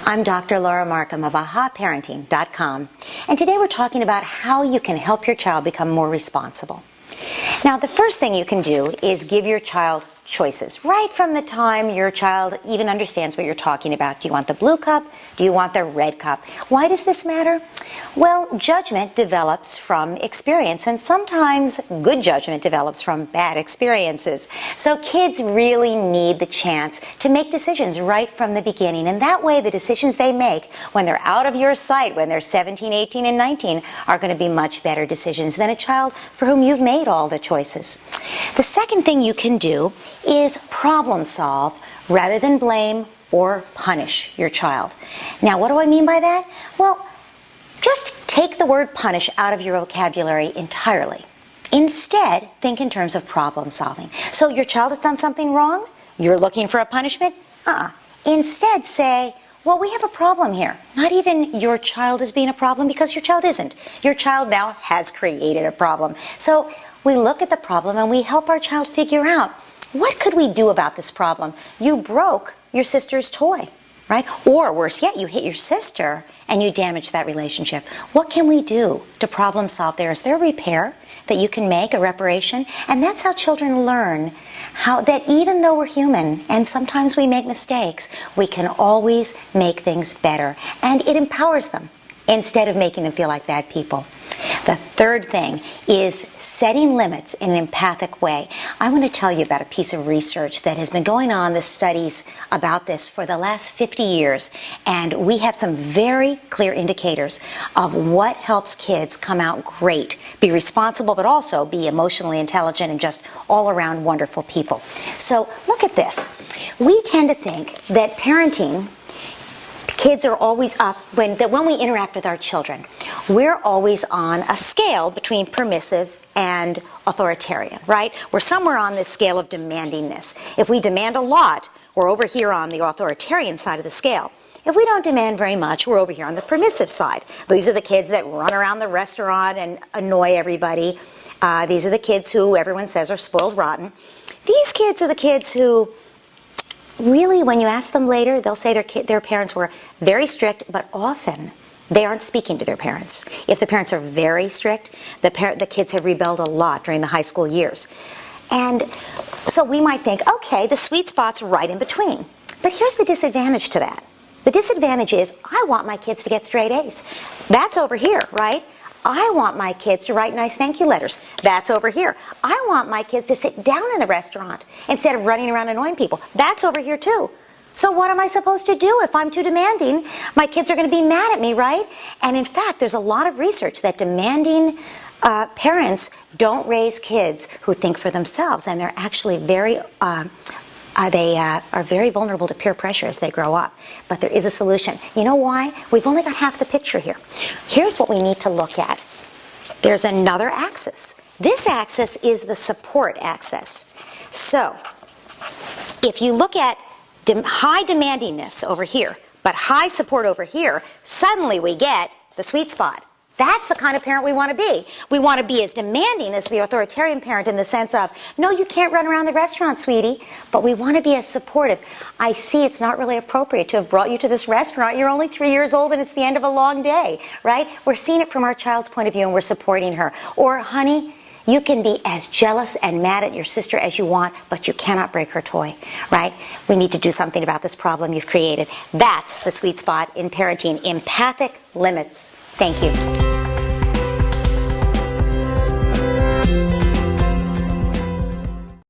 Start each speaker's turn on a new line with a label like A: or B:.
A: I'm Dr. Laura Markham of AhaParenting.com, and today we're talking about how you can help your child become more responsible. Now, the first thing you can do is give your child choices right from the time your child even understands what you're talking about. Do you want the blue cup? Do you want the red cup? Why does this matter? Well, judgment develops from experience, and sometimes good judgment develops from bad experiences. So kids really need the chance to make decisions right from the beginning, and that way the decisions they make when they're out of your sight, when they're 17, 18, and 19, are going to be much better decisions than a child for whom you've made all the choices. The second thing you can do is problem solve rather than blame or punish your child. Now, what do I mean by that? Well, just take the word punish out of your vocabulary entirely. Instead, think in terms of problem solving. So your child has done something wrong? You're looking for a punishment? Instead, say, well, we have a problem here. Not even your child is being a problem, because your child isn't. Your child now has created a problem. So we look at the problem and we help our child figure out, what could we do about this problem? You broke your sister's toy, right? Or worse yet, you hit your sister and you damage that relationship. What can we do to problem solve there? Is there a repair that you can make, a reparation? And that's how children learn how that even though we're human and sometimes we make mistakes, we can always make things better. And it empowers them instead of making them feel like bad people. The third thing is setting limits in an empathic way. I want to tell you about a piece of research that has been going on, the studies about this for the last 50 years, and we have some very clear indicators of what helps kids come out great, be responsible, but also be emotionally intelligent and just all around wonderful people. So look at this. We tend to think that parenting, kids are always up, when we interact with our children, we're always on a scale between permissive and authoritarian, right? We're somewhere on this scale of demandingness. If we demand a lot, we're over here on the authoritarian side of the scale. If we don't demand very much, we're over here on the permissive side. These are the kids that run around the restaurant and annoy everybody. These are the kids who everyone says are spoiled rotten. These kids are the kids who really, when you ask them later, they'll say their parents were very strict, but often they aren't speaking to their parents. If the parents are very strict, the kids have rebelled a lot during the high school years. And so we might think, okay, the sweet spot's right in between. But here's the disadvantage to that. The disadvantage is, I want my kids to get straight A's. That's over here, right? I want my kids to write nice thank you letters. That's over here. I want my kids to sit down in the restaurant instead of running around annoying people. That's over here too. So what am I supposed to do if I'm too demanding? My kids are going to be mad at me, right? And in fact, there's a lot of research that demanding parents don't raise kids who think for themselves, and they're actually very are very vulnerable to peer pressure as they grow up. But there is a solution. You know why? We've only got half the picture here. Here's what we need to look at. There's another axis. This axis is the support axis. So if you look at high demandingness over here, but high support over here, suddenly we get the sweet spot. That's the kind of parent we want to be. We want to be as demanding as the authoritarian parent in the sense of, no, you can't run around the restaurant, sweetie, but we want to be as supportive. I see it's not really appropriate to have brought you to this restaurant. You're only 3 years old and it's the end of a long day, right? We're seeing it from our child's point of view and we're supporting her. Or, honey, you can be as jealous and mad at your sister as you want, but you cannot break her toy, right? We need to do something about this problem you've created. That's the sweet spot in parenting, empathic limits. Thank you.